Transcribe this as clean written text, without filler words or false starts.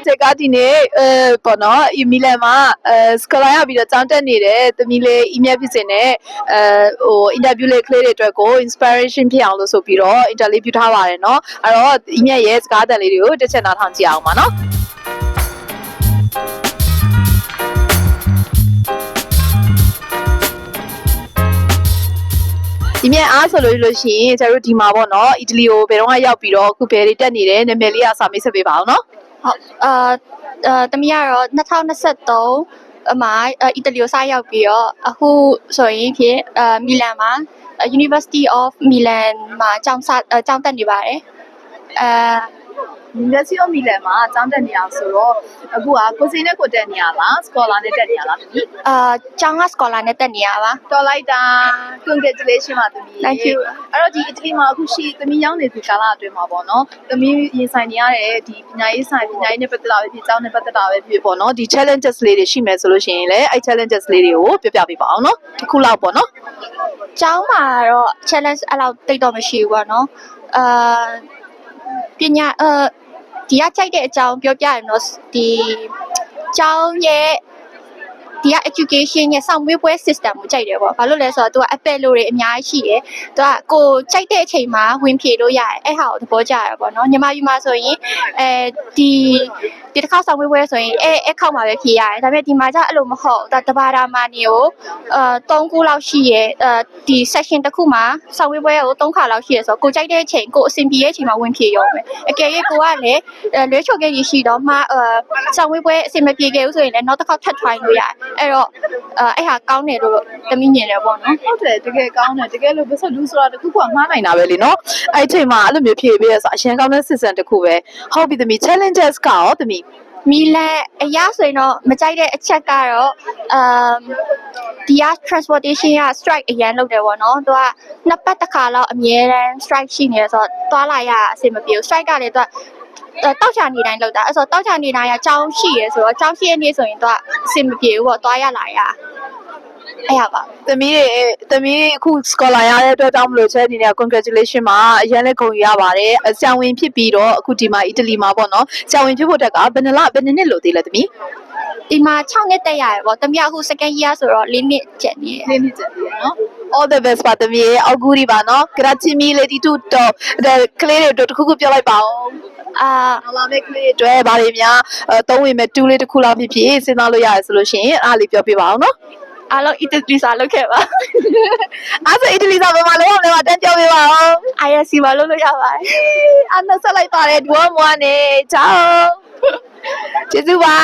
ချက်ကဒီနေ့ပေါ့နော်မီလန်မှာစကလာရပြီးတော့ကြောင်းတက်နေတဲ့သမီးလေး email ဖြစ်စင်နဲ့ဟို interview လေး clear တွေအတွက်ကို inspiration ဖြစ်အောင်လို့ဆိုပြီးတော့ interview ပြုထားပါတယ်เนาะအဲ့တော့ email ရဲ့စကားသံလေးတွေကိုတစ်ချက်နားထောင်ကြည့်အောင်ပါเนาะဒီမြက်အားဆိုလို့ရှိရင်ကျတို့ဒီမှာပေါ့နော်အီတလီကိုဘယ်တော့မှရောက်ပြီးတော့အခုဘယ်တွေတက်နေတယ်နာမည်လေးအစာမိတ်ဆက်ပေးပါအောင်နော်ဟုတ်တမီးကတော့2023မှာအီတလီကိုစရောက်ပြီးတော့အခုဆိုရင်ဖြင့်မီလန်မှာ University of Milan မှာကျောင်းတက်နေပါတယ်University of Milan မှာကျောင်းတက်နေအောင်ဆိုတော့အခုကကိုစိန်နဲ့ကိုတက်နေရလား scholar နဲ့တက်နေရလားသမီးကျောင်းက scholar နဲ့တက်နေရပါတော်လိုက်တာ congratulation ပါသမီး Thank you အဲ့တော့ဒီအီတလီမှာအခုရှိသမီးရောက်နေသူကာလအတွင်းမှာပေါ့နော်သမီးရင်ဆိုင်နေရတဲ့ဒီပညာရေးနဲ့ပတ်သက်တာပဲဖြစ်ကျောင်းနဲ့ပတ်သက်တာပဲဖြစ်ပေါ့နော်ဒီ challenges လေးတွေရှိမယ်ဆိုလို့ရှိရင်လည်းအဲ့ challenges လေးတွေကိုပြောပြပေးပါအောင်နော်တစ်ခုလောက်ပေါ့နော်ကျောင်းမှာတော့ challenge အဲ့လောက်တိတ်တော့မရှိဘူးပေါ့နော်ပညာဒီကကြိုက်တဲ့အကြောင်းပြောပြရင်တော့ဒီကျောင်းရဲ့ဒီက education ရဲ့ဆောင်ဝေးပွဲ system ကိုကြိုက်တယ်ပေါ့ဘာလို့လဲဆိုတော့သူက appel လို့တွေအများကြီးရှိတယ်သူကကိုကြိုက်တဲ့အချိန်မှာဝင်ဖြေလို့ရတယ်အဲ့ဟာကိုသဘောကျရပေါ့နော်ညီမယူမှာဆိုရင်ဒီတစ်ခါဆောင်ဝေးပွဲဆိုရင်အဲ့ခေါက်မှာပဲဖြေရတယ်ဒါပေမဲ့ဒီမှာကျအဲ့လိုမဟုတ်တဘာသာမာနေကို3ခုလောက်ရှိရဲဒီ section တစ်ခုမှာဆောင်ဝေးပွဲကို3ခါလောက်ရှိရဲဆိုတော့ကိုကြိုက်တဲ့အချိန်ကိုအဆင်ပြေတဲ့အချိန်မှာဝင်ဖြေရုံပဲအကယ်၍ကိုကလည်းလွဲချော်ခဲ့ရရှိတော့မှဆောင်ဝေးပွဲအဆင်မပြေခဲ့ဘူးဆိုရင်လည်းနောက်တစ်ခါထပ် try လို့ရတယ်အဲ့တော့အဲ့ဟာကောင်းတယ်လို့သမီးမြင်တယ်ပေါ့နော်ဟုတ်တယ်တကယ်ကောင်းတယ်တကယ်လို့ဘယ်ဆက်လူဆိုတာတခုခုမှားနိုင်တာပဲလीနော်အဲ့အချိန်မှာအဲ့လိုမျိုးဖြေပေးရဆိုအရင်ကောင်းတဲ့ system တခုပဲဟုတ်ပြီသမီး challenges ကရောသမီးမီလန်အရာဆိုရင်တော့မကြိုက်တဲ့အချက်ကတော့ဒီက transportation က strike အရင်လုပ်တယ်ပေါ့နော်သူကနှစ်ပတ်တစ်ခါလောက်အမြဲတမ်း strike ရှိနေဆိုတော့သွားလာရအဆင်မပြေဘူး strike ကလည်းသူကတောက်ချနေတိုင်းလောက်တာအဲ့ဆိုတောက်ချနေတိုင်းကကြောင်းရှိရဲဆိုတော့ကြောင်းရှိရနေဆိုရင်တော့အဆင်မပြေဘူးပေါ့သွားရလာရအဲ့ရပါသမီးအခု scholar ရတဲ့အတွက်ကြောင့်မလို့ချက်ဒီနေ့ congratulation ပါအရင်လည်းဂုဏ်ယူရပါတယ်ဆရာဝန်ဖြစ်ပြီးတော့အခုဒီမှာအီတလီမှာပေါ့နော်ဆရာဝန်ဖြစ်ဖို့တက်ကဘယ်နှစ်လို့သေးလဲသမီးဒီမှာ6နှစ်တက်ရတယ်ပေါ့သမီးအခု second year ဆိုတော့4နှစ်ကျန်နေတယ်4နှစ်ကျန်နေတယ်နော် all the best ပါသမီးအောက်ကူဒီပါနော် grazie mille di tutto ကလေးတွေတို့တခုခုပြောလိုက်ပါဦးလာမယ့်ကလေးတွေဘာတွေများသုံးဝင်မဲ့တူးလေးတစ်ခုလောက်ဖြစ်စဉ်းစားလို့ရတယ်ဆိုလို့ရှိရင်အားလေးပြောပြပါအောင်နော်အားလုံးအီတလီစာလုပ်ခဲ့ပါအဲ့ဆိုအီတလီစာဘယ်မှာလုပ်အောင်လဲတန်းပြောပြပါဦး ISC မှာလုပ်လို့ရပါတယ်အဲ့ဆက်လိုက်ပါတယ်ဒူဝမွားနေ ciao ကျေးဇူးပါ